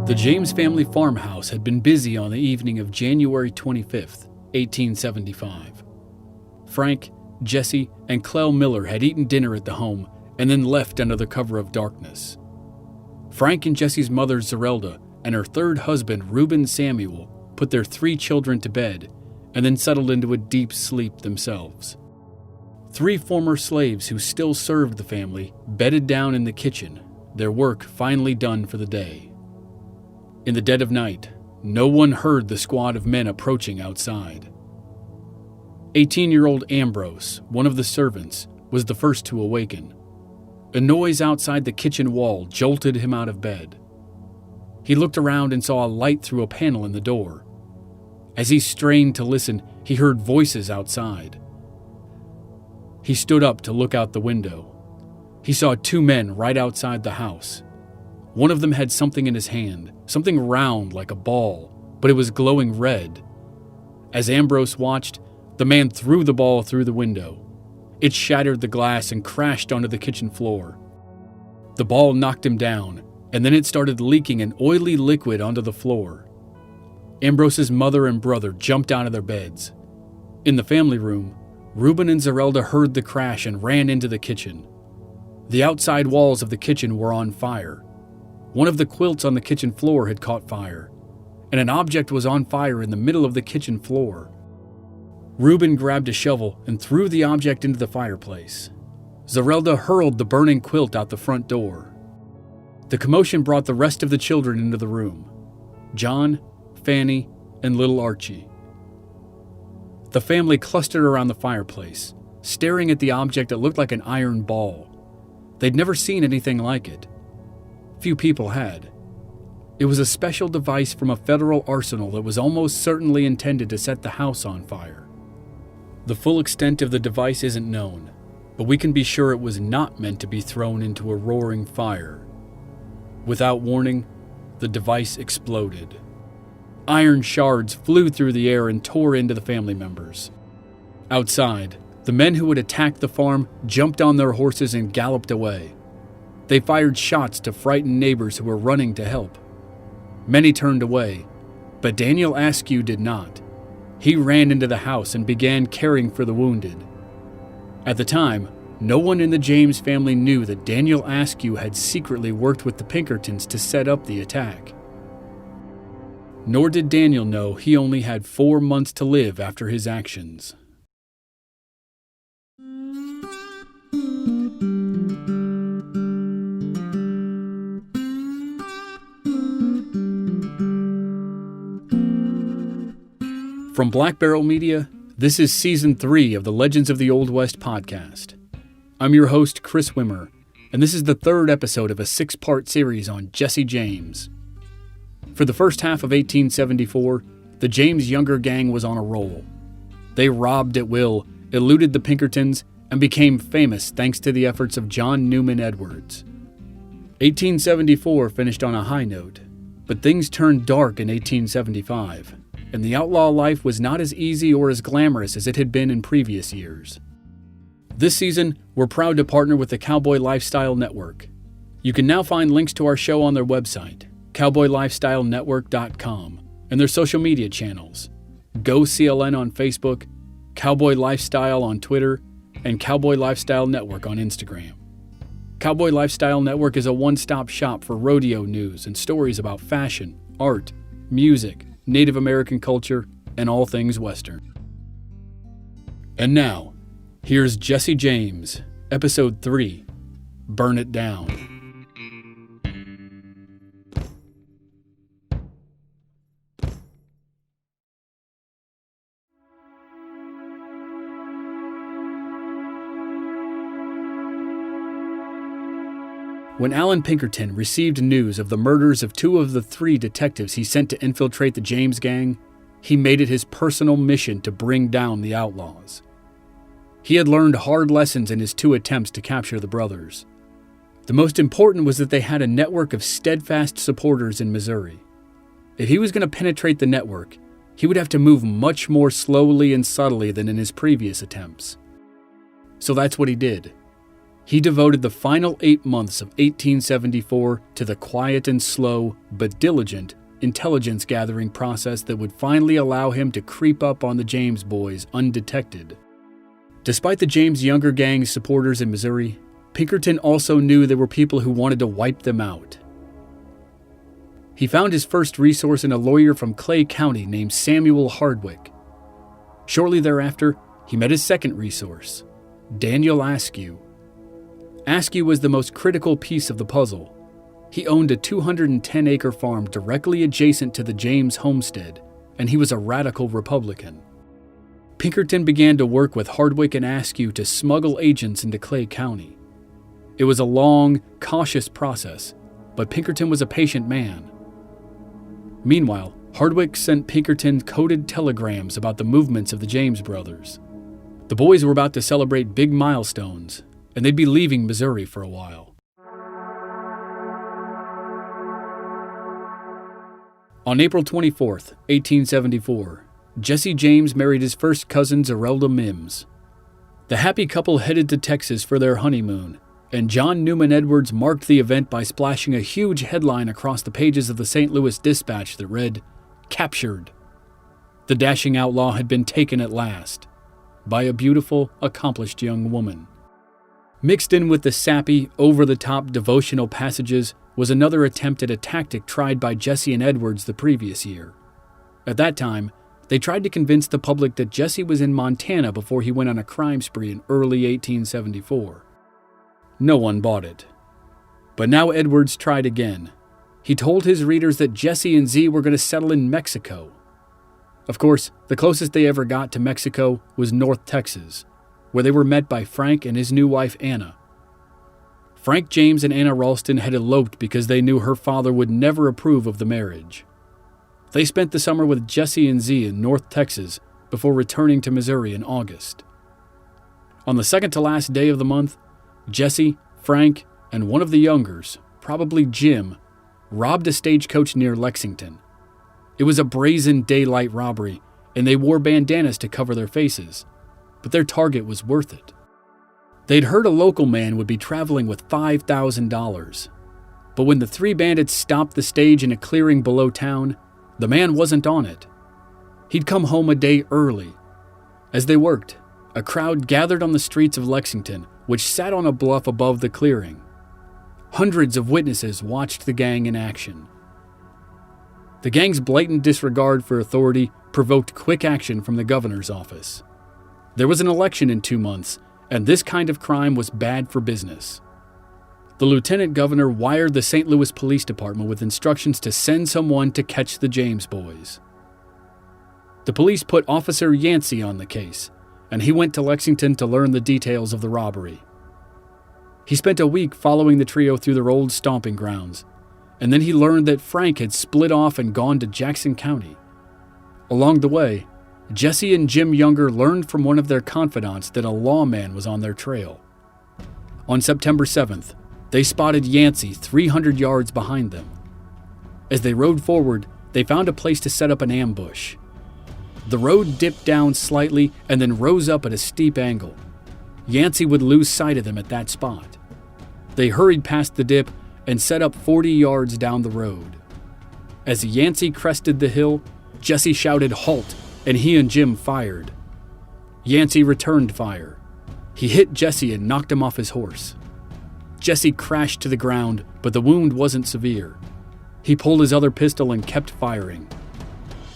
The James family farmhouse had been busy on the evening of January 25th, 1875. Frank, Jesse, and Clell Miller had eaten dinner at the home and then left under the cover of darkness. Frank and Jesse's mother, Zerelda, and her third husband, Reuben Samuel, put their 3 children to bed and then settled into a deep sleep themselves. 3 former slaves who still served the family bedded down in the kitchen, their work finally done for the day. In the dead of night, no one heard the squad of men approaching outside. 18-year-old Ambrose, one of the servants, was the first to awaken. A noise outside the kitchen wall jolted him out of bed. He looked around and saw a light through a panel in the door. As he strained to listen, he heard voices outside. He stood up to look out the window. He saw 2 men right outside the house. One of them had something in his hand, something round like a ball, but it was glowing red. As Ambrose watched, the man threw the ball through the window. It shattered the glass and crashed onto the kitchen floor. The ball knocked him down, and then it started leaking an oily liquid onto the floor. Ambrose's mother and brother jumped out of their beds. In the family room, Reuben and Zerelda heard the crash and ran into the kitchen. The outside walls of the kitchen were on fire. One of the quilts on the kitchen floor had caught fire, and an object was on fire in the middle of the kitchen floor. Reuben grabbed a shovel and threw the object into the fireplace. Zerelda hurled the burning quilt out the front door. The commotion brought the rest of the children into the room: John, Fanny, and little Archie. The family clustered around the fireplace, staring at the object that looked like an iron ball. They'd never seen anything like it. Few people had. It was a special device from a federal arsenal that was almost certainly intended to set the house on fire. The full extent of the device isn't known, but we can be sure it was not meant to be thrown into a roaring fire. Without warning, the device exploded. Iron shards flew through the air and tore into the family members. Outside, the men who had attacked the farm jumped on their horses and galloped away. They fired shots to frighten neighbors who were running to help. Many turned away, but Daniel Askew did not. He ran into the house and began caring for the wounded. At the time, no one in the James family knew that Daniel Askew had secretly worked with the Pinkertons to set up the attack. Nor did Daniel know he only had 4 months to live after his actions. From Black Barrel Media, this is Season 3 of the Legends of the Old West podcast. I'm your host, Chris Wimmer, and this is the 3rd episode of a 6-part series on Jesse James. For the first half of 1874, the James Younger gang was on a roll. They robbed at will, eluded the Pinkertons, and became famous thanks to the efforts of John Newman Edwards. 1874 finished on a high note, but things turned dark in 1875. And the outlaw life was not as easy or as glamorous as it had been in previous years. This season, we're proud to partner with the Cowboy Lifestyle Network. You can now find links to our show on their website, cowboylifestylenetwork.com, and their social media channels, GoCLN on Facebook, Cowboy Lifestyle on Twitter, and Cowboy Lifestyle Network on Instagram. Cowboy Lifestyle Network is a one-stop shop for rodeo news and stories about fashion, art, music, Native American culture, and all things Western. And now, here's Jesse James, Episode 3, Burn It Down. When Alan Pinkerton received news of the murders of 2 of the 3 detectives he sent to infiltrate the James gang, he made it his personal mission to bring down the outlaws. He had learned hard lessons in his 2 attempts to capture the brothers. The most important was that they had a network of steadfast supporters in Missouri. If he was going to penetrate the network, he would have to move much more slowly and subtly than in his previous attempts. So that's what he did. He devoted the final 8 months of 1874 to the quiet and slow, but diligent, intelligence-gathering process that would finally allow him to creep up on the James boys undetected. Despite the James Younger gang's supporters in Missouri, Pinkerton also knew there were people who wanted to wipe them out. He found his first resource in a lawyer from Clay County named Samuel Hardwick. Shortly thereafter, he met his second resource, Daniel Askew. Askew was the most critical piece of the puzzle. He owned a 210-acre farm directly adjacent to the James homestead, and he was a radical Republican. Pinkerton began to work with Hardwick and Askew to smuggle agents into Clay County. It was a long, cautious process, but Pinkerton was a patient man. Meanwhile, Hardwick sent Pinkerton coded telegrams about the movements of the James brothers. The boys were about to celebrate big milestones, and they'd be leaving Missouri for a while. On April 24, 1874, Jesse James married his first cousin Zerelda Mims. The happy couple headed to Texas for their honeymoon, and John Newman Edwards marked the event by splashing a huge headline across the pages of the St. Louis Dispatch that read, "Captured." The dashing outlaw had been taken at last, by a beautiful, accomplished young woman. Mixed in with the sappy, over-the-top devotional passages was another attempt at a tactic tried by Jesse and Edwards the previous year. At that time, they tried to convince the public that Jesse was in Montana before he went on a crime spree in early 1874. No one bought it. But now Edwards tried again. He told his readers that Jesse and Z were going to settle in Mexico. Of course, the closest they ever got to Mexico was North Texas, where they were met by Frank and his new wife Anna. Frank James and Anna Ralston had eloped because they knew her father would never approve of the marriage. They spent the summer with Jesse and Z in North Texas before returning to Missouri in August. On the second to last day of the month, Jesse, Frank, and one of the youngers, probably Jim, robbed a stagecoach near Lexington. It was a brazen daylight robbery, and they wore bandanas to cover their faces, but their target was worth it. They'd heard a local man would be traveling with $5,000, but when the three bandits stopped the stage in a clearing below town, the man wasn't on it. He'd come home a day early. As they worked, a crowd gathered on the streets of Lexington, which sat on a bluff above the clearing. Hundreds of witnesses watched the gang in action. The gang's blatant disregard for authority provoked quick action from the governor's office. There was an election in 2 months, and this kind of crime was bad for business. The lieutenant governor wired the St. Louis Police Department with instructions to send someone to catch the James boys. The police put Officer Yancey on the case, and he went to Lexington to learn the details of the robbery. He spent a week following the trio through their old stomping grounds, and then he learned that Frank had split off and gone to Jackson County. Along the way, Jesse and Jim Younger learned from one of their confidants that a lawman was on their trail. On September 7th, they spotted Yancey 300 yards behind them. As they rode forward, they found a place to set up an ambush. The road dipped down slightly and then rose up at a steep angle. Yancey would lose sight of them at that spot. They hurried past the dip and set up 40 yards down the road. As Yancey crested the hill, Jesse shouted "Halt!" and he and Jim fired. Yancey returned fire. He hit Jesse and knocked him off his horse. Jesse crashed to the ground, but the wound wasn't severe. He pulled his other pistol and kept firing.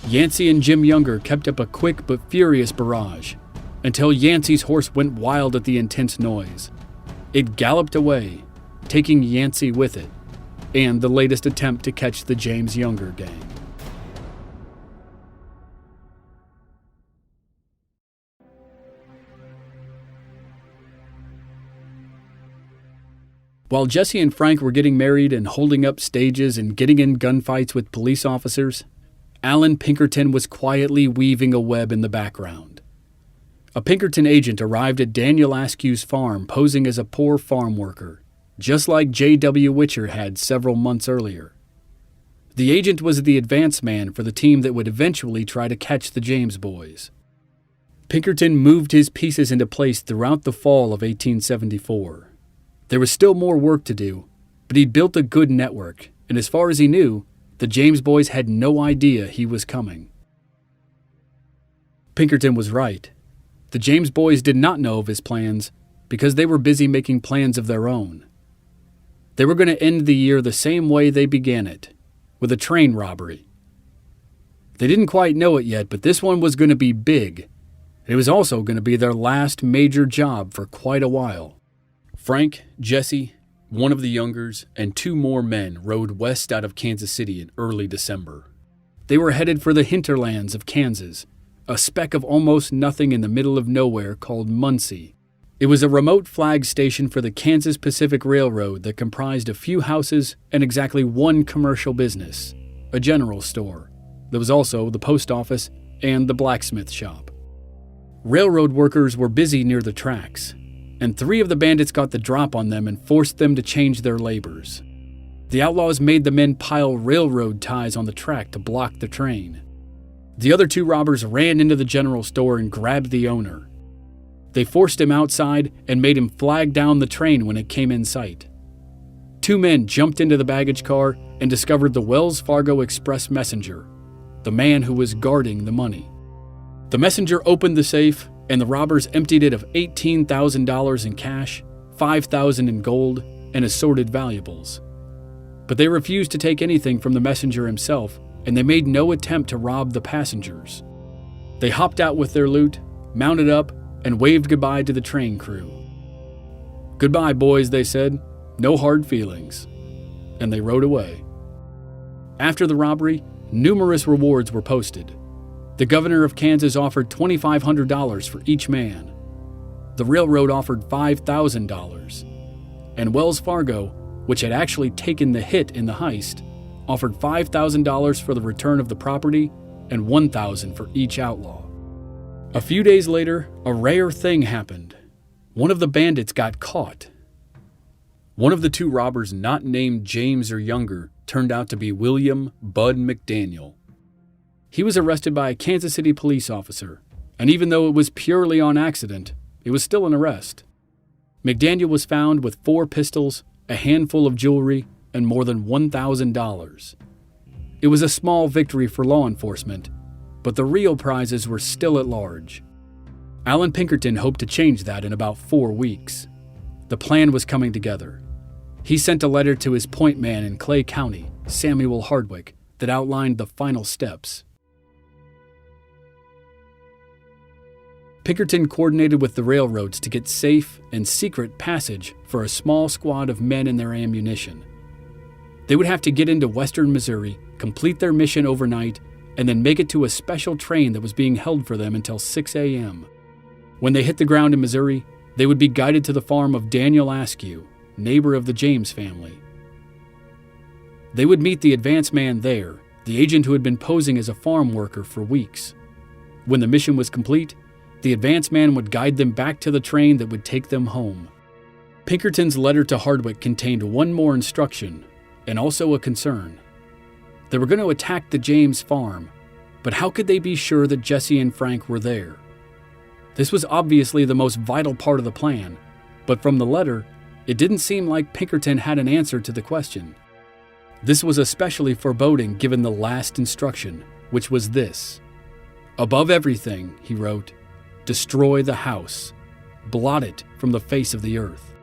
Yancey and Jim Younger kept up a quick but furious barrage, until Yancey's horse went wild at the intense noise. It galloped away, taking Yancey with it, and the latest attempt to catch the James Younger gang. While Jesse and Frank were getting married and holding up stages and getting in gunfights with police officers, Alan Pinkerton was quietly weaving a web in the background. A Pinkerton agent arrived at Daniel Askew's farm posing as a poor farm worker, just like J.W. Witcher had several months earlier. The agent was the advance man for the team that would eventually try to catch the James boys. Pinkerton moved his pieces into place throughout the fall of 1874. There was still more work to do, but he'd built a good network, and as far as he knew, the James boys had no idea he was coming. Pinkerton was right. The James boys did not know of his plans because they were busy making plans of their own. They were going to end the year the same way they began it, with a train robbery. They didn't quite know it yet, but this one was going to be big. It was also going to be their last major job for quite a while. Frank, Jesse, one of the Youngers, and 2 more men rode west out of Kansas City in early December. They were headed for the hinterlands of Kansas, a speck of almost nothing in the middle of nowhere called Muncie. It was a remote flag station for the Kansas Pacific Railroad that comprised a few houses and exactly one commercial business, a general store. There was also the post office and the blacksmith shop. Railroad workers were busy near the tracks, and 3 of the bandits got the drop on them and forced them to change their labors. The outlaws made the men pile railroad ties on the track to block the train. The other 2 robbers ran into the general store and grabbed the owner. They forced him outside and made him flag down the train when it came in sight. 2 men jumped into the baggage car and discovered the Wells Fargo Express messenger, the man who was guarding the money. The messenger opened the safe, and the robbers emptied it of $18,000 in cash, $5,000 in gold, and assorted valuables. But they refused to take anything from the messenger himself, and they made no attempt to rob the passengers. They hopped out with their loot, mounted up, and waved goodbye to the train crew. "Goodbye, boys," they said. "No hard feelings." And they rode away. After the robbery, numerous rewards were posted. The governor of Kansas offered $2,500 for each man. The railroad offered $5,000. And Wells Fargo, which had actually taken the hit in the heist, offered $5,000 for the return of the property and $1,000 for each outlaw. A few days later, a rare thing happened. One of the bandits got caught. One of the 2 robbers not named James or Younger turned out to be William Bud McDaniel. He was arrested by a Kansas City police officer, and even though it was purely on accident, it was still an arrest. McDaniel was found with 4 pistols, a handful of jewelry, and more than $1,000. It was a small victory for law enforcement, but the real prizes were still at large. Alan Pinkerton hoped to change that in about 4 weeks. The plan was coming together. He sent a letter to his point man in Clay County, Samuel Hardwick, that outlined the final steps. Pinkerton coordinated with the railroads to get safe and secret passage for a small squad of men and their ammunition. They would have to get into western Missouri, complete their mission overnight, and then make it to a special train that was being held for them until 6 a.m. When they hit the ground in Missouri, they would be guided to the farm of Daniel Askew, neighbor of the James family. They would meet the advance man there, the agent who had been posing as a farm worker for weeks. When the mission was complete, the advance man would guide them back to the train that would take them home. Pinkerton's letter to Hardwick contained one more instruction, and also a concern. They were going to attack the James farm, but how could they be sure that Jesse and Frank were there? This was obviously the most vital part of the plan, but from the letter, it didn't seem like Pinkerton had an answer to the question. This was especially foreboding given the last instruction, which was this. "Above everything," he wrote, "destroy the house. Blot it from the face of the earth."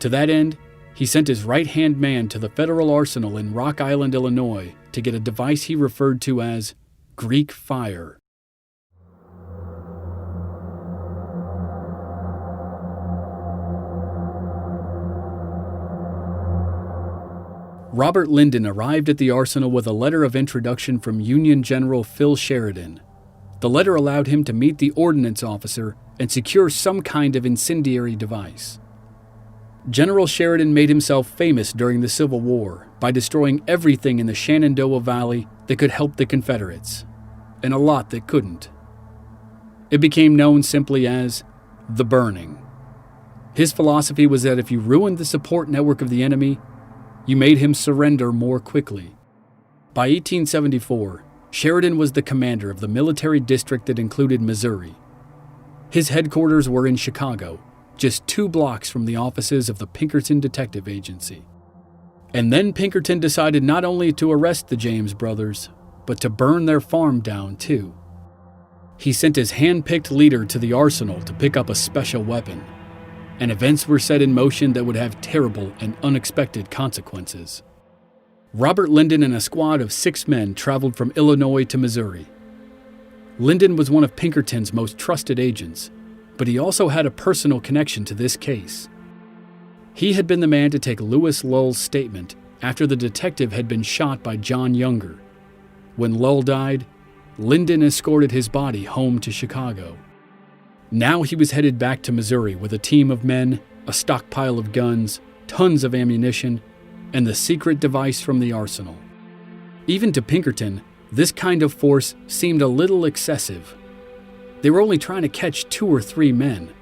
To that end, he sent his right-hand man to the Federal Arsenal in Rock Island, Illinois, to get a device he referred to as Greek fire. Robert Linden arrived at the arsenal with a letter of introduction from Union General Phil Sheridan. The letter allowed him to meet the ordnance officer and secure some kind of incendiary device. General Sheridan made himself famous during the Civil War by destroying everything in the Shenandoah Valley that could help the Confederates, and a lot that couldn't. It became known simply as the Burning. His philosophy was that if you ruined the support network of the enemy, you made him surrender more quickly. By 1874, Sheridan was the commander of the military district that included Missouri. His headquarters were in Chicago, just 2 blocks from the offices of the Pinkerton Detective Agency. And then Pinkerton decided not only to arrest the James brothers, but to burn their farm down too. He sent his hand-picked leader to the arsenal to pick up a special weapon, and events were set in motion that would have terrible and unexpected consequences. Robert Linden and a squad of 6 men traveled from Illinois to Missouri. Linden was one of Pinkerton's most trusted agents, but he also had a personal connection to this case. He had been the man to take Lewis Lull's statement after the detective had been shot by John Younger. When Lull died, Linden escorted his body home to Chicago. Now he was headed back to Missouri with a team of men, a stockpile of guns, tons of ammunition, and the secret device from the arsenal. Even to Pinkerton, this kind of force seemed a little excessive. They were only trying to catch 2 or 3 men,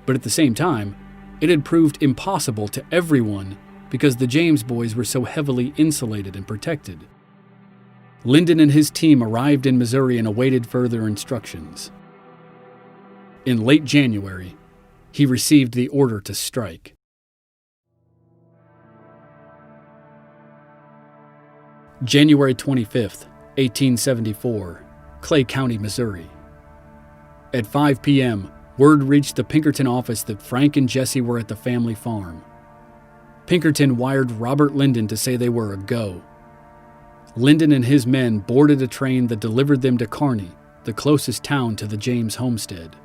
but at the same time, it had proved impossible to everyone because the James boys were so heavily insulated and protected. Linden and his team arrived in Missouri and awaited further instructions. In late January, he received the order to strike. January 25th, 1874, Clay County, Missouri. At 5 p.m., word reached the Pinkerton office that Frank and Jesse were at the family farm. Pinkerton wired Robert Linden to say they were a go. Linden and his men boarded a train that delivered them to Kearney, the closest town to the James homestead.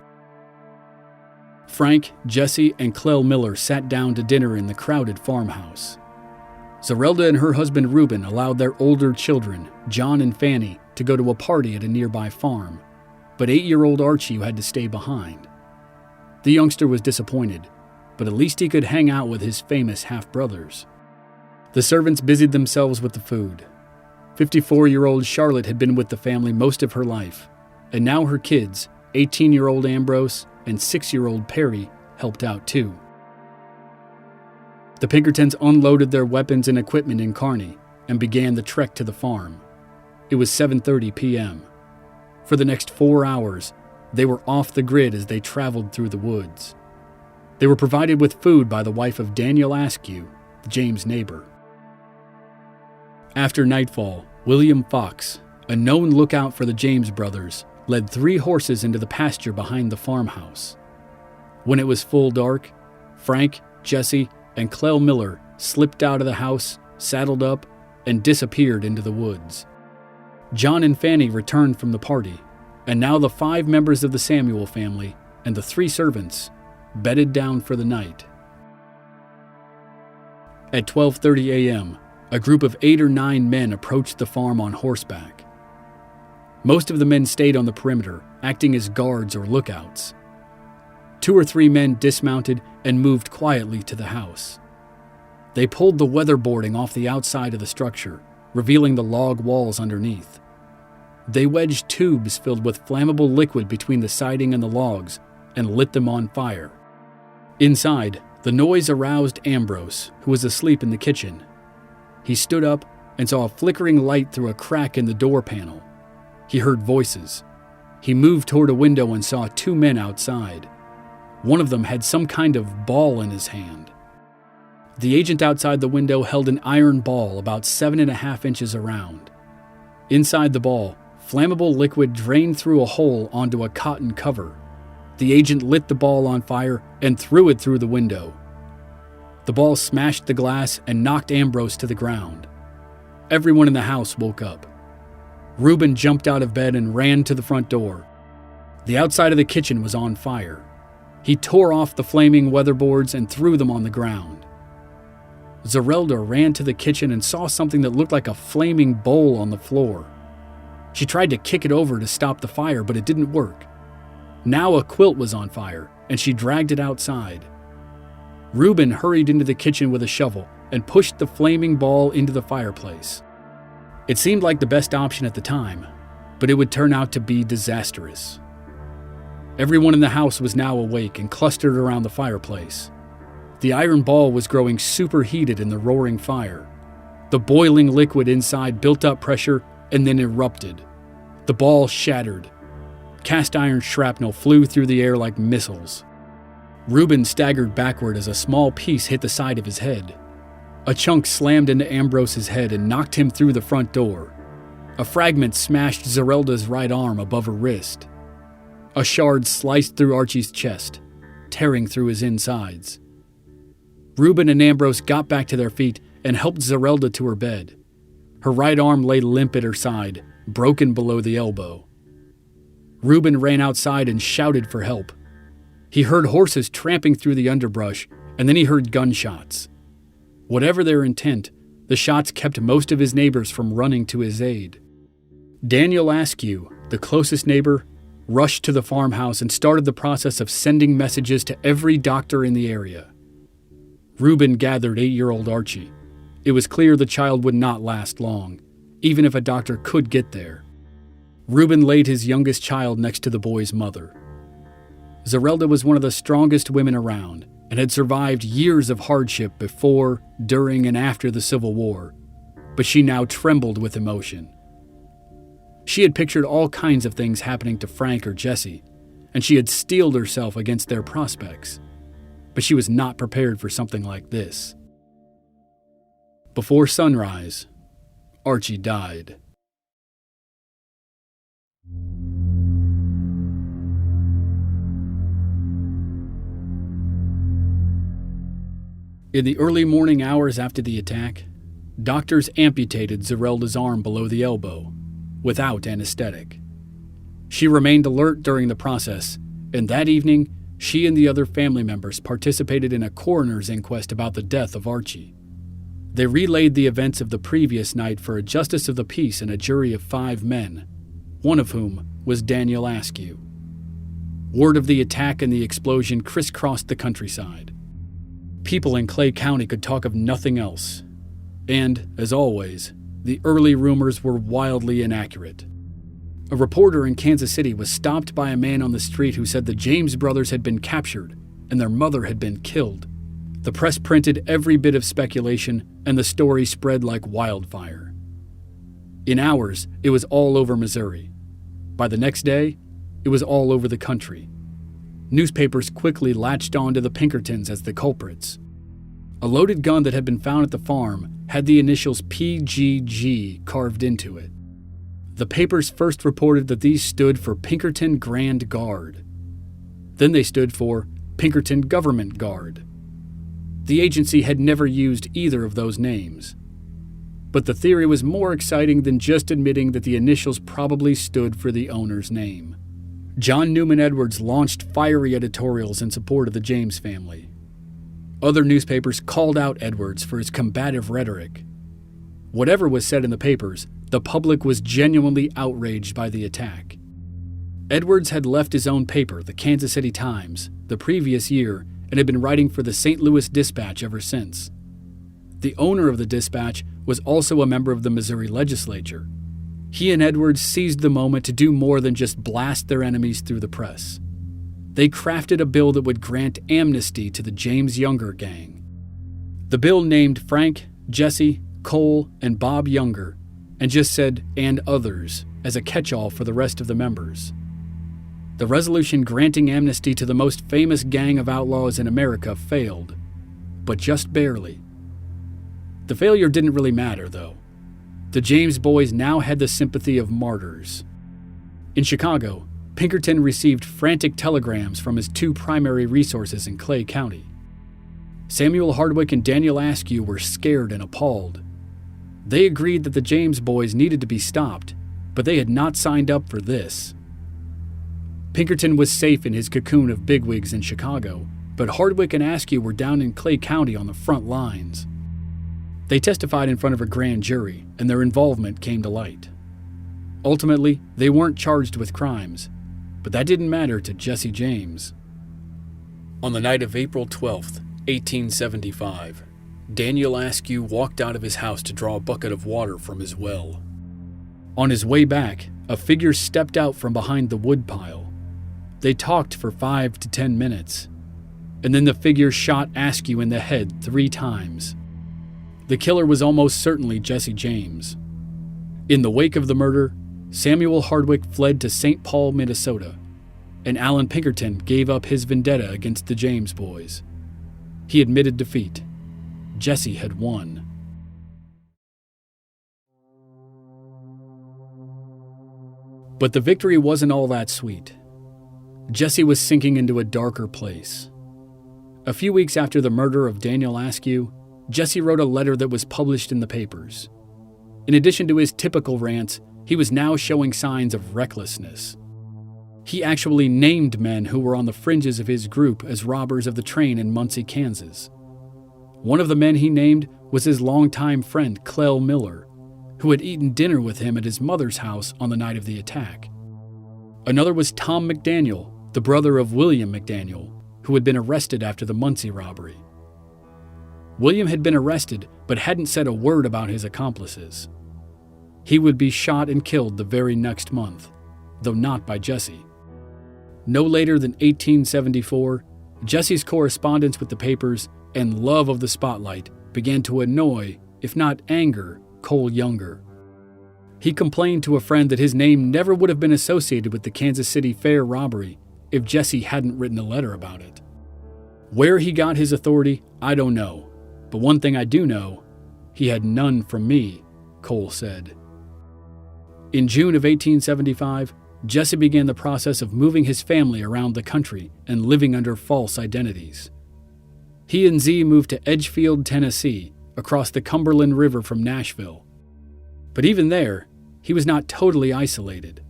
Frank, Jesse, and Clell Miller sat down to dinner in the crowded farmhouse. Zerelda and her husband Reuben allowed their older children, John and Fanny, to go to a party at a nearby farm, but 8-year-old Archie had to stay behind. The youngster was disappointed, but at least he could hang out with his famous half-brothers. The servants busied themselves with the food. 54-year-old Charlotte had been with the family most of her life, and now her kids, 18-year-old Ambrose and 6-year-old Perry, helped out too. The Pinkertons unloaded their weapons and equipment in Kearney and began the trek to the farm. It was 7:30 p.m. For the next 4 hours, they were off the grid as they traveled through the woods. They were provided with food by the wife of Daniel Askew, the James neighbor. After nightfall, William Fox, a known lookout for the James brothers, led 3 horses into the pasture behind the farmhouse. When it was full dark, Frank, Jesse, and Clell Miller slipped out of the house, saddled up, and disappeared into the woods. John and Fanny returned from the party, and now the 5 members of the Samuel family and the 3 servants bedded down for the night. At 12:30 a.m., a group of 8 or 9 men approached the farm on horseback. Most of the men stayed on the perimeter, acting as guards or lookouts. 2 or 3 men dismounted and moved quietly to the house. They pulled the weatherboarding off the outside of the structure, revealing the log walls underneath. They wedged tubes filled with flammable liquid between the siding and the logs and lit them on fire. Inside, the noise aroused Ambrose, who was asleep in the kitchen. He stood up and saw a flickering light through a crack in the door panel. He heard voices. He moved toward a window and saw 2 men outside. One of them had some kind of ball in his hand. The agent outside the window held an iron ball about 7.5 inches around. Inside the ball, flammable liquid drained through a hole onto a cotton cover. The agent lit the ball on fire and threw it through the window. The ball smashed the glass and knocked Ambrose to the ground. Everyone in the house woke up. Reuben jumped out of bed and ran to the front door. The outside of the kitchen was on fire. He tore off the flaming weatherboards and threw them on the ground. Zerelda ran to the kitchen and saw something that looked like a flaming bowl on the floor. She tried to kick it over to stop the fire, but it didn't work. Now a quilt was on fire, and she dragged it outside. Reuben hurried into the kitchen with a shovel and pushed the flaming ball into the fireplace. It seemed like the best option at the time, but it would turn out to be disastrous. Everyone in the house was now awake and clustered around the fireplace. The iron ball was growing superheated in the roaring fire. The boiling liquid inside built up pressure and then erupted. The ball shattered. Cast iron shrapnel flew through the air like missiles. Reuben staggered backward as a small piece hit the side of his head. A chunk slammed into Ambrose's head and knocked him through the front door. A fragment smashed Zerelda's right arm above her wrist. A shard sliced through Archie's chest, tearing through his insides. Reuben and Ambrose got back to their feet and helped Zerelda to her bed. Her right arm lay limp at her side, broken below the elbow. Reuben ran outside and shouted for help. He heard horses tramping through the underbrush, and then he heard gunshots. Whatever their intent, the shots kept most of his neighbors from running to his aid. Daniel Askew, the closest neighbor, rushed to the farmhouse and started the process of sending messages to every doctor in the area. Reuben gathered 8-year-old Archie. It was clear the child would not last long, even if a doctor could get there. Reuben laid his youngest child next to the boy's mother. Zerelda was one of the strongest women around and had survived years of hardship before, during, and after the Civil War, but she now trembled with emotion. She had pictured all kinds of things happening to Frank or Jesse, and she had steeled herself against their prospects, but she was not prepared for something like this. Before sunrise, Archie died. In the early morning hours after the attack, doctors amputated Zerelda's arm below the elbow, without anesthetic. She remained alert during the process, and that evening, she and the other family members participated in a coroner's inquest about the death of Archie. They relayed the events of the previous night for a justice of the peace and a jury of 5 men, one of whom was Daniel Askew. Word of the attack and the explosion crisscrossed the countryside. People in Clay County could talk of nothing else. And, as always, the early rumors were wildly inaccurate. A reporter in Kansas City was stopped by a man on the street who said the James brothers had been captured and their mother had been killed. The press printed every bit of speculation, and the story spread like wildfire. In hours, it was all over Missouri. By the next day, it was all over the country. Newspapers quickly latched on to the Pinkertons as the culprits. A loaded gun that had been found at the farm had the initials PGG carved into it. The papers first reported that these stood for Pinkerton Grand Guard. Then they stood for Pinkerton Government Guard. The agency had never used either of those names. But the theory was more exciting than just admitting that the initials probably stood for the owner's name. John Newman Edwards launched fiery editorials in support of the James family. Other newspapers called out Edwards for his combative rhetoric. Whatever was said in the papers, the public was genuinely outraged by the attack. Edwards had left his own paper, the Kansas City Times, the previous year and had been writing for the St. Louis Dispatch ever since. The owner of the Dispatch was also a member of the Missouri legislature. He and Edwards seized the moment to do more than just blast their enemies through the press. They crafted a bill that would grant amnesty to the James Younger gang. The bill named Frank, Jesse, Cole, and Bob Younger, and just said, "and others," as a catch-all for the rest of the members. The resolution granting amnesty to the most famous gang of outlaws in America failed, but just barely. The failure didn't really matter, though. The James boys now had the sympathy of martyrs. In Chicago, Pinkerton received frantic telegrams from his 2 primary resources in Clay County. Samuel Hardwick and Daniel Askew were scared and appalled. They agreed that the James boys needed to be stopped, but they had not signed up for this. Pinkerton was safe in his cocoon of bigwigs in Chicago, but Hardwick and Askew were down in Clay County on the front lines. They testified in front of a grand jury, and their involvement came to light. Ultimately, they weren't charged with crimes, but that didn't matter to Jesse James. On the night of April 12th, 1875, Daniel Askew walked out of his house to draw a bucket of water from his well. On his way back, a figure stepped out from behind the woodpile. They talked for 5 to 10 minutes, and then the figure shot Askew in the head 3 times. The killer was almost certainly Jesse James. In the wake of the murder, Samuel Hardwick fled to St. Paul, Minnesota, and Alan Pinkerton gave up his vendetta against the James boys. He admitted defeat. Jesse had won. But the victory wasn't all that sweet. Jesse was sinking into a darker place. A few weeks after the murder of Daniel Askew, Jesse wrote a letter that was published in the papers. In addition to his typical rants, he was now showing signs of recklessness. He actually named men who were on the fringes of his group as robbers of the train in Muncie, Kansas. One of the men he named was his longtime friend Clell Miller, who had eaten dinner with him at his mother's house on the night of the attack. Another was Tom McDaniel, the brother of William McDaniel, who had been arrested after the Muncie robbery. William had been arrested but hadn't said a word about his accomplices. He would be shot and killed the very next month, though not by Jesse. No later than 1874, Jesse's correspondence with the papers and love of the spotlight began to annoy, if not anger, Cole Younger. He complained to a friend that his name never would have been associated with the Kansas City Fair robbery if Jesse hadn't written a letter about it. Where he got his authority, I don't know, but one thing I do know, he had none from me, Cole said. In June of 1875, Jesse began the process of moving his family around the country and living under false identities. He and Z moved to Edgefield, Tennessee, across the Cumberland River from Nashville. But even there, he was not totally isolated.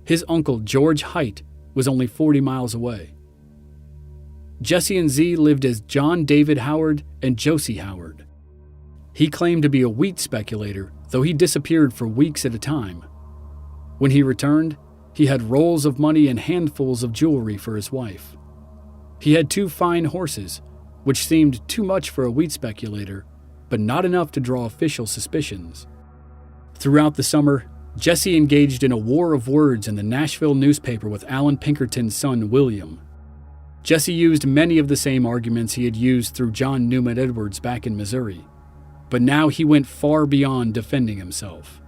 His uncle, George Height, was only 40 miles away. Jesse and Z lived as John David Howard and Josie Howard. He claimed to be a wheat speculator, though he disappeared for weeks at a time. When he returned, he had rolls of money and handfuls of jewelry for his wife. He had 2 fine horses, which seemed too much for a wheat speculator, but not enough to draw official suspicions. Throughout the summer, Jesse engaged in a war of words in the Nashville newspaper with Alan Pinkerton's son, William. Jesse used many of the same arguments he had used through John Newman Edwards back in Missouri, but now he went far beyond defending himself.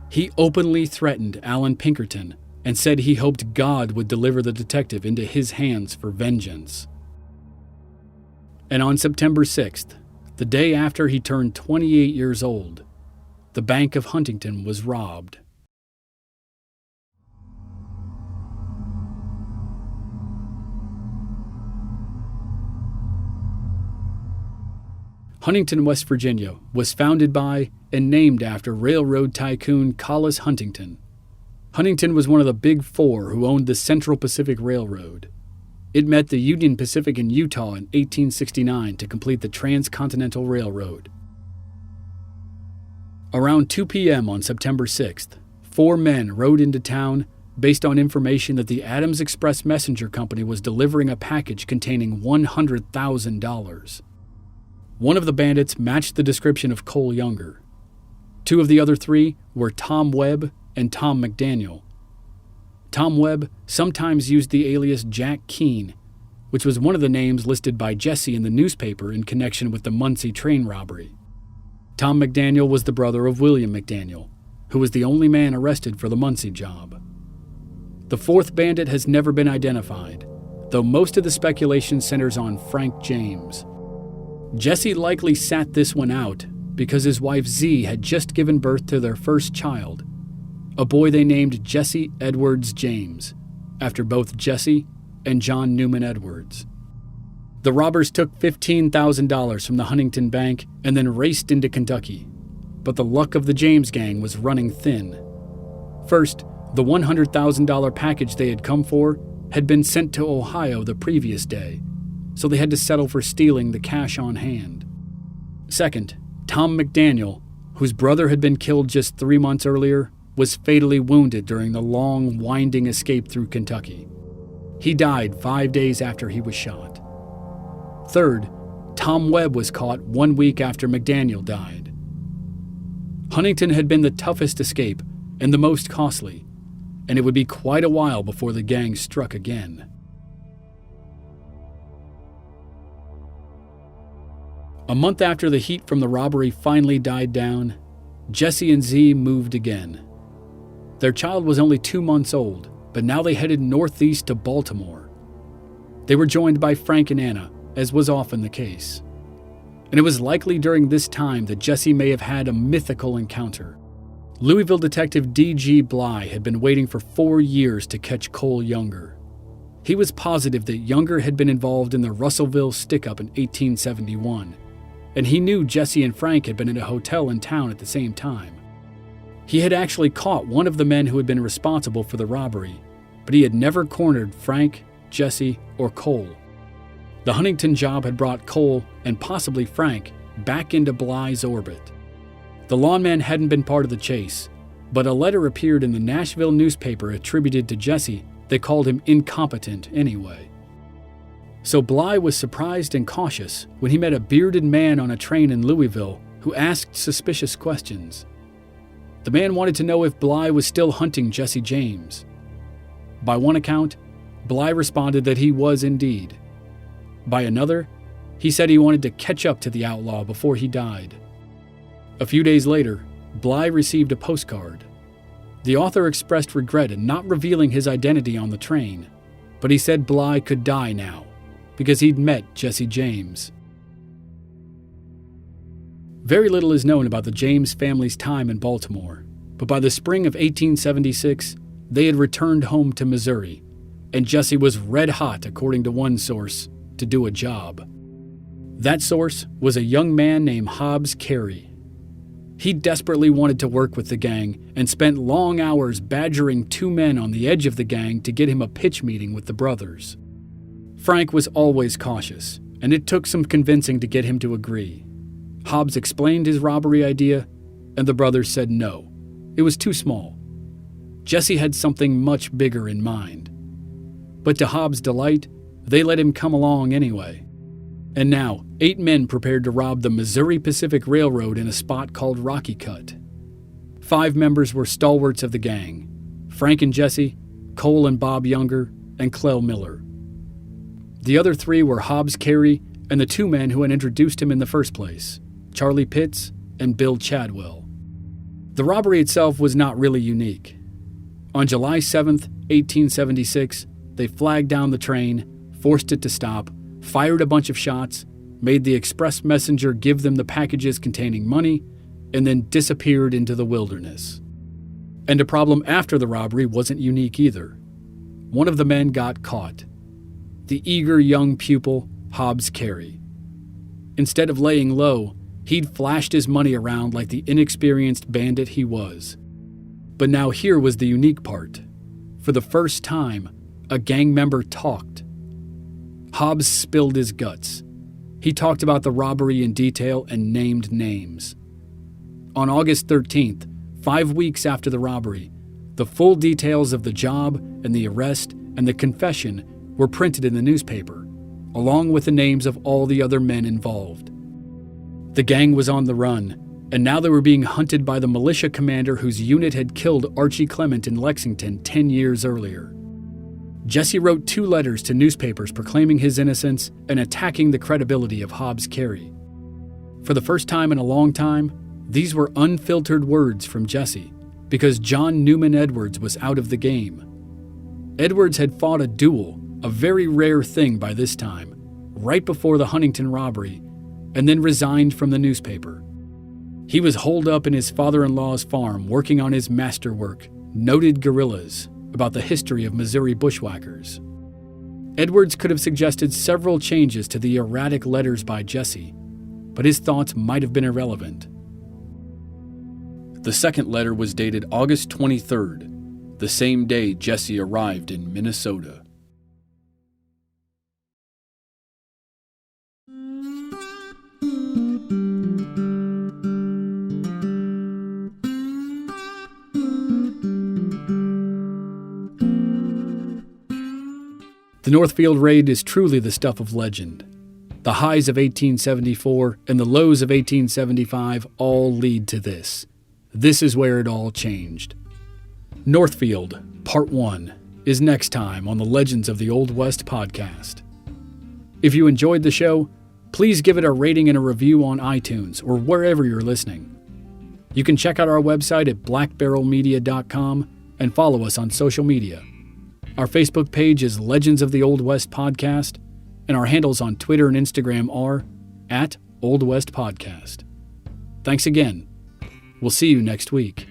He openly threatened Alan Pinkerton and said he hoped God would deliver the detective into his hands for vengeance. And on September 6th, the day after he turned 28 years old, the Bank of Huntington was robbed. Huntington, West Virginia, was founded by and named after railroad tycoon Collis Huntington. Huntington was one of the Big Four who owned the Central Pacific Railroad. It met the Union Pacific in Utah in 1869 to complete the Transcontinental Railroad. Around 2 p.m. on September 6th, 4 men rode into town based on information that the Adams Express Messenger Company was delivering a package containing $100,000. One of the bandits matched the description of Cole Younger. 2 of the other 3 were Tom Webb and Tom McDaniel. Tom Webb sometimes used the alias Jack Keene, which was one of the names listed by Jesse in the newspaper in connection with the Muncie train robbery. Tom McDaniel was the brother of William McDaniel, who was the only man arrested for the Muncie job. The 4th bandit has never been identified, though most of the speculation centers on Frank James. Jesse likely sat this one out because his wife Z had just given birth to their first child, a boy they named Jesse Edwards James, after both Jesse and John Newman Edwards. The robbers took $15,000 from the Huntington Bank and then raced into Kentucky, but the luck of the James gang was running thin. First, the $100,000 package they had come for had been sent to Ohio the previous day, so they had to settle for stealing the cash on hand. Second, Tom McDaniel, whose brother had been killed just 3 months earlier, was fatally wounded during the long, winding escape through Kentucky. He died 5 days after he was shot. Third, Tom Webb was caught 1 week after McDaniel died. Huntington had been the toughest escape and the most costly, and it would be quite a while before the gang struck again. A month after the heat from the robbery finally died down, Jesse and Z moved again. Their child was only 2 months old, but now they headed northeast to Baltimore. They were joined by Frank and Anna, as was often the case. And it was likely during this time that Jesse may have had a mythical encounter. Louisville detective D.G. Bly had been waiting for 4 years to catch Cole Younger. He was positive that Younger had been involved in the Russellville stick-up in 1871, and he knew Jesse and Frank had been at a hotel in town at the same time. He had actually caught one of the men who had been responsible for the robbery, but he had never cornered Frank, Jesse, or Cole. The Huntington job had brought Cole, and possibly Frank, back into Bly's orbit. The lawman hadn't been part of the chase, but a letter appeared in the Nashville newspaper attributed to Jesse that called him incompetent anyway. So Bly was surprised and cautious when he met a bearded man on a train in Louisville who asked suspicious questions. The man wanted to know if Bly was still hunting Jesse James. By one account, Bly responded that he was indeed. By another, he said he wanted to catch up to the outlaw before he died. A few days later, Bly received a postcard. The author expressed regret at not revealing his identity on the train, but he said Bly could die now, because he'd met Jesse James. Very little is known about the James family's time in Baltimore, but by the spring of 1876, they had returned home to Missouri, and Jesse was red hot, according to one source, to do a job. That source was a young man named Hobbs Carey. He desperately wanted to work with the gang and spent long hours badgering 2 men on the edge of the gang to get him a pitch meeting with the brothers. Frank was always cautious, and it took some convincing to get him to agree. Hobbs explained his robbery idea, and the brothers said no. It was too small. Jesse had something much bigger in mind. But to Hobbs' delight, they let him come along anyway. And now, 8 men prepared to rob the Missouri Pacific Railroad in a spot called Rocky Cut. 5 members were stalwarts of the gang: Frank and Jesse, Cole and Bob Younger, and Clell Miller. The other 3 were Hobbs Carey and the 2 men who had introduced him in the first place, Charlie Pitts and Bill Chadwell. The robbery itself was not really unique. On July 7th, 1876, they flagged down the train, forced it to stop, fired a bunch of shots, made the express messenger give them the packages containing money, and then disappeared into the wilderness. And a problem after the robbery wasn't unique either. One of the men got caught. The eager young pupil, Hobbs Carey. Instead of laying low, he'd flashed his money around like the inexperienced bandit he was. But now here was the unique part. For the first time, a gang member talked. Hobbs spilled his guts. He talked about the robbery in detail and named names. On August 13th, 5 weeks after the robbery, the full details of the job and the arrest and the confession were printed in the newspaper, along with the names of all the other men involved. The gang was on the run, and now they were being hunted by the militia commander whose unit had killed Archie Clement in Lexington 10 years earlier. Jesse wrote 2 letters to newspapers proclaiming his innocence and attacking the credibility of Hobbs Carey. For the first time in a long time, these were unfiltered words from Jesse, because John Newman Edwards was out of the game. Edwards had fought a duel, a very rare thing by this time, right before the Huntington robbery, and then resigned from the newspaper. He was holed up in his father-in-law's farm working on his masterwork, Noted Guerrillas, about the history of Missouri bushwhackers. Edwards could have suggested several changes to the erratic letters by Jesse, but his thoughts might have been irrelevant. The second letter was dated August 23rd, the same day Jesse arrived in Minnesota. The Northfield raid is truly the stuff of legend. The highs of 1874 and the lows of 1875 all lead to this. This is where it all changed. Northfield, Part 1, is next time on the Legends of the Old West podcast. If you enjoyed the show, please give it a rating and a review on iTunes or wherever you're listening. You can check out our website at blackbarrelmedia.com and follow us on social media. Our Facebook page is Legends of the Old West Podcast, and our handles on Twitter and Instagram are @Old West Podcast. Thanks again. We'll see you next week.